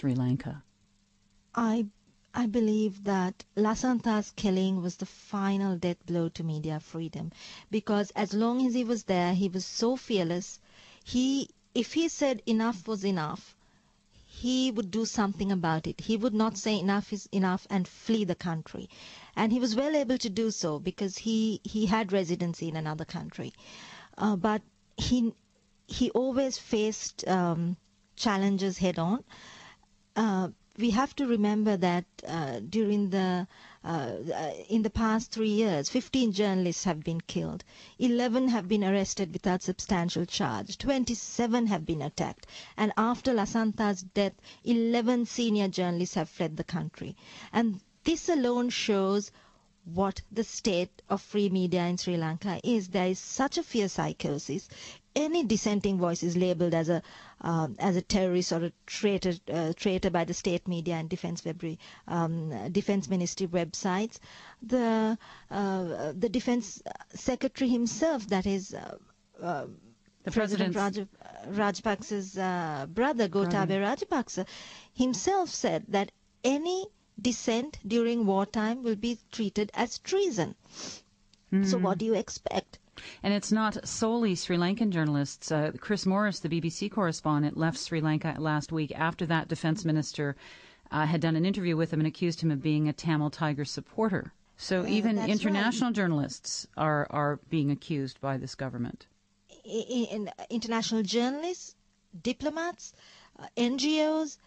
Sri Lanka? I believe that Lasantha's killing was the final death blow to media freedom, because as long as he was there, he was so fearless. If he said enough was enough, he would do something about it. He would not say enough is enough and flee the country. And he was well able to do so because he had residency in another country. But he always faced challenges head on. We have to remember that in the past 3 years, 15 journalists have been killed. 11 have been arrested without substantial charge. 27 have been attacked. And after Lasantha's death, 11 senior journalists have fled the country. And this alone shows what the state of free media in Sri Lanka is. There is such a fear psychosis. Any dissenting voice is labelled as a terrorist or a traitor by the state media and defence ministry websites. The defence secretary himself, that is President Rajapaksa's brother, Gotabaya Rajapaksa, himself said that any dissent during wartime will be treated as treason. So what do you expect? And it's not solely Sri Lankan journalists. Chris Morris, the BBC correspondent, left Sri Lanka last week after that defence minister had done an interview with him and accused him of being a Tamil Tiger supporter. So even international journalists are being accused by this government. International journalists, diplomats, NGOs,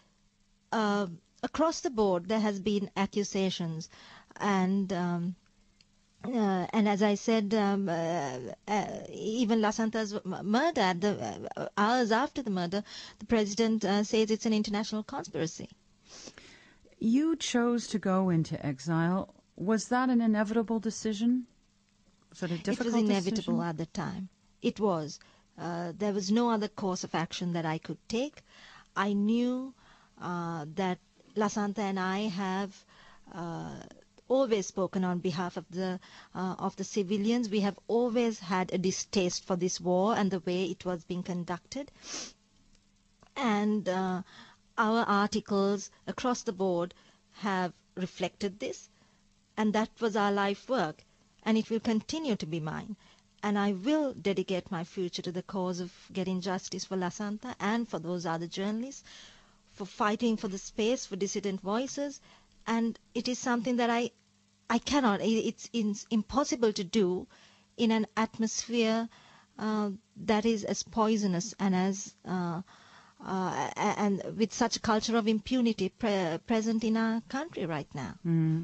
across the board there has been accusations. And as I said, even Lasantha's murder, hours after the murder, the president says it's an international conspiracy. You chose to go into exile. Was that an inevitable decision? Was it a difficult decision? It was inevitable at the time. It was. There was no other course of action that I could take. I knew that Lasantha and I have always spoken on behalf of the civilians. We have always had a distaste for this war and the way it was being conducted. And our articles across the board have reflected this. And that was our life work. And it will continue to be mine. And I will dedicate my future to the cause of getting justice for Lasantha and for those other journalists, for fighting for the space for dissident voices. And it is something that I cannot, it's impossible to do in an atmosphere that is as poisonous and as and with such a culture of impunity present in our country right now.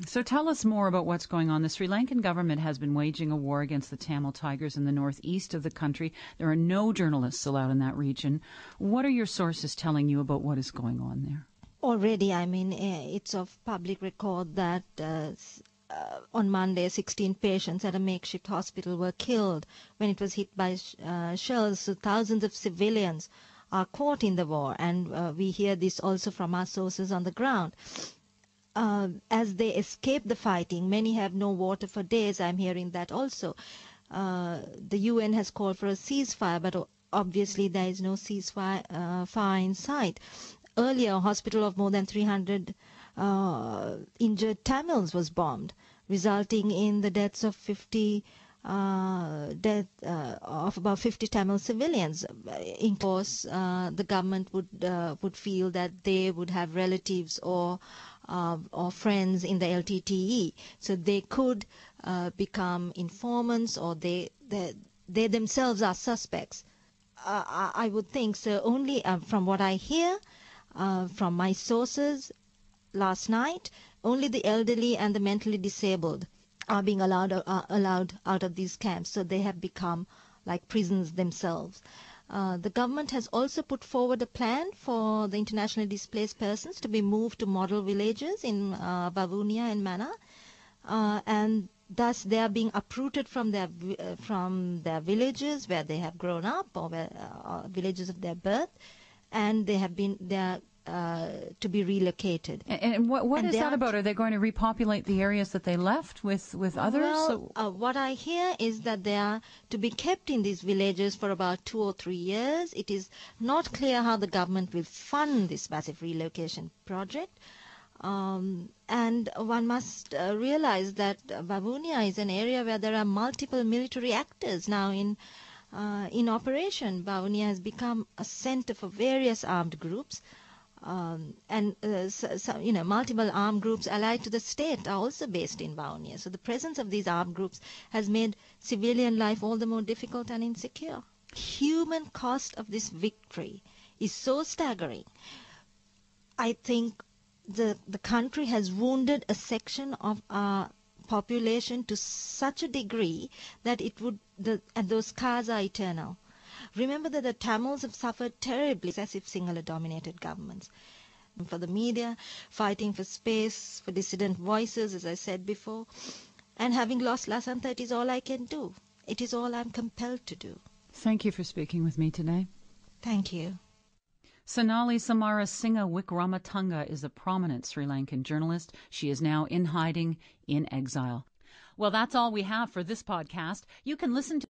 So tell us more about what's going on. The Sri Lankan government has been waging a war against the Tamil Tigers in the northeast of the country. There are no journalists allowed in that region. What are your sources telling you about what is going on there? Already, I mean, it's of public record that on Monday, 16 patients at a makeshift hospital were killed when it was hit by shells. So thousands of civilians are caught in the war, and we hear this also from our sources on the ground. As they escape the fighting, many have no water for days. I'm hearing that also. The UN has called for a ceasefire, but obviously there is no ceasefire fire in sight. Earlier, a hospital of more than 300 injured Tamils was bombed, resulting in the deaths of about 50 Tamil civilians. In course, the government would feel that they would have relatives or friends in the LTTE, so they could become informants, or they themselves are suspects. I would think so. Only from what I hear from my sources last night, only the elderly and the mentally disabled are being allowed out of these camps, so they have become like prisons themselves. The government has also put forward a plan for the internationally displaced persons to be moved to model villages in Vavuniya and Mana, and thus they are being uprooted from their villages where they have grown up, or villages of their birth, and they are to be relocated. And what is that about? Are they going to repopulate the areas that they left with others? Well, what I hear is that they are to be kept in these villages for about 2 or 3 years. It is not clear how the government will fund this massive relocation project. And one must realize that Vavuniya is an area where there are multiple military actors now in operation. Vavuniya has become a center for various armed groups. Multiple armed groups allied to the state are also based in Vavuniya. So the presence of these armed groups has made civilian life all the more difficult and insecure. Human cost of this victory is so staggering. I think the country has wounded a section of our population to such a degree that and those scars are eternal. Remember that the Tamils have suffered terribly successive Sinhala-dominated governments. For the media, fighting for space, for dissident voices, as I said before, and having lost Lasantha, it is all I can do. It is all I'm compelled to do. Thank you for speaking with me today. Thank you. Sonali Samarasinghe Wickramatunga is a prominent Sri Lankan journalist. She is now in hiding in exile. Well, that's all we have for this podcast. You can listen to